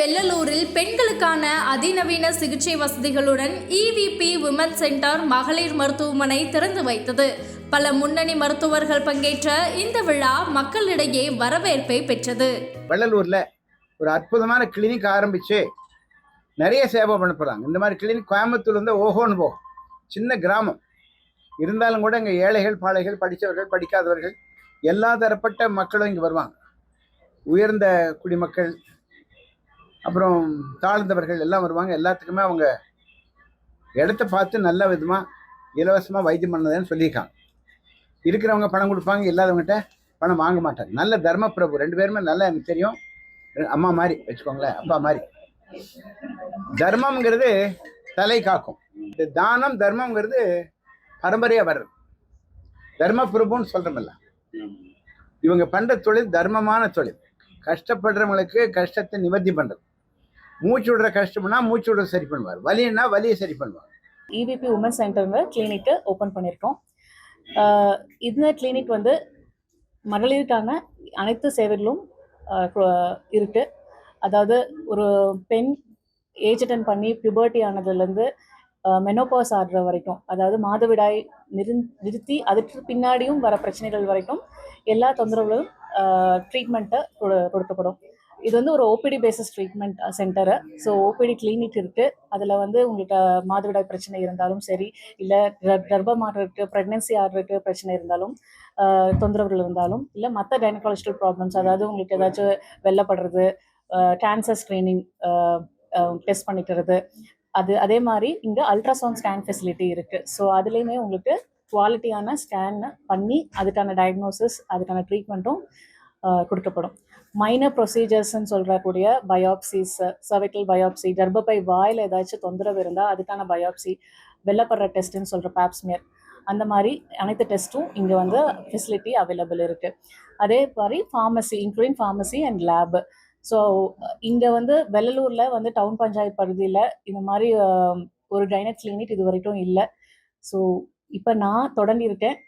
வெள்ளலூரில் பெண்களுக்கான அதிநவீன சிகிச்சை வசதிகளுடன் EVP விமன் சென்டர் மகளிர் மருத்துவமனை திறந்து வைத்தது. பல முன்னணி மருத்துவர்கள் பங்கேற்ற இந்த விழா மக்களிடையே வரவேற்பை பெற்றது. வெள்ளலூர்ல ஒரு அற்புதமான கிளினிக் ஆரம்பிச்சு நிறைய சேவை பண்ண போறாங்க. இந்த மாதிரி கிளினிக் கோயம்புத்தூர் வந்து ஓஹோன்னு போகும். சின்ன கிராமம் இருந்தாலும் கூட இங்கே ஏழைகள், பாழைகள், படித்தவர்கள், படிக்காதவர்கள் எல்லா தரப்பட்ட மக்களும் இங்கே வருவாங்க. உயர்ந்த குடிமக்கள், அப்புறம் தாழ்ந்தவர்கள் எல்லாம் வருவாங்க. எல்லாத்துக்குமே அவங்க இடத்த பார்த்து நல்ல விதமாக இலவசமாக வைத்தியம் பண்ணதுன்னு சொல்லியிருக்காங்க. இருக்கிறவங்க பணம் கொடுப்பாங்க, இல்லாதவங்ககிட்ட பணம் வாங்க மாட்டாங்க. நல்ல தர்ம பிரபு, ரெண்டு பேருமே நல்லா எனக்கு தெரியும். அம்மா மாதிரி வச்சுக்கோங்களேன், அப்பா மாதிரி. தர்மம்ங்கிறது தலை காக்கும். இந்த தானம் தர்மம்ங்கிறது பரம்பரையாக வர்றது. தர்ம பிரபுன்னு சொல்கிறோமில்ல, இவங்க பண்ணுற தொழில் தர்மமான தொழில். கஷ்டப்படுறவங்களுக்கு கஷ்டத்தை நிவர்த்தி பண்ணுறது. மூச்சு விடுற கஷ்டம்னா மூச்சு விடுற சரி பண்ணுவார், வலின்னா வலியை சரி பண்ணுவார். EVP உமன் சென்டர்னு கிளினிக்கு ஓப்பன் பண்ணியிருக்கோம். இந்த கிளினிக் வந்து மகளிருக்கான அனைத்து சேவைகளும் இருக்கு. அதாவது ஒரு பெண் ஏஜ் அட்டன் பண்ணி பியூபர்ட்டி ஆனதுலேருந்து மெனோபாஸ் ஆடுற வரைக்கும், அதாவது மாதவிடாய் நிறுத்தி அதுக்கு பின்னாடியும் வர பிரச்சனைகள் வரைக்கும் எல்லா தொந்தரவுகளும் ட்ரீட்மெண்ட்டை கொடுக்கப்படும். இது வந்து ஒரு OPD basis treatment centre. So OPD clinic இருக்குது. அதில் வந்து உங்களுக்கு மாதவிடாய் பிரச்சனை இருந்தாலும் சரி, இல்லை கர்ப்பம் ஆடுறதுக்கு, ப்ரெக்னென்சி ஆடுறதுக்கு பிரச்சனை இருந்தாலும், தொந்தரவுகள் இருந்தாலும், இல்லை மற்ற கைனகாலஜிக்கல் ப்ராப்ளம்ஸ், அதாவது உங்களுக்கு ஏதாச்சும் வெள்ளப்படுறது, கேன்சர் ஸ்க்ரீனிங் டெஸ்ட் பண்ணிக்கிறது, அதே மாதிரி இங்கே அல்ட்ராசவுண்ட் ஸ்கேன் ஃபெசிலிட்டி இருக்குது. ஸோ அதுலேயுமே உங்களுக்கு குவாலிட்டியான ஸ்கேன் பண்ணி அதுக்கான டயக்னோசிஸ், அதுக்கான ட்ரீட்மெண்ட்டும் கொடுக்கப்படும். மைனர் ப்ரொசீஜர்ஸ்ன்னு சொல்கிறக்கூடிய பயாப்சிஸ், சர்விக்கல் பயாப்சி, கர்ப்பப்பை வாயில் ஏதாச்சும் தொந்தரவு இருந்தால் அதுக்கான பயாப்சி, வெள்ளப்படுற டெஸ்ட்டுன்னு சொல்கிற பேப்ஸ்மியர், அந்த மாதிரி அனைத்து டெஸ்ட்டும் இங்கே வந்து ஃபெசிலிட்டி அவைலபிள் இருக்குது. அதே மாதிரி pharmacy, including pharmacy and lab. So இங்கே வந்து வெள்ளலூரில் வந்து டவுன் பஞ்சாயத்து பகுதியில் இந்த மாதிரி ஒரு கைனக் கிளினிக் இது வரைக்கும் இல்லை. ஸோ இப்போ நான் தொடங்கி இருக்கேன்.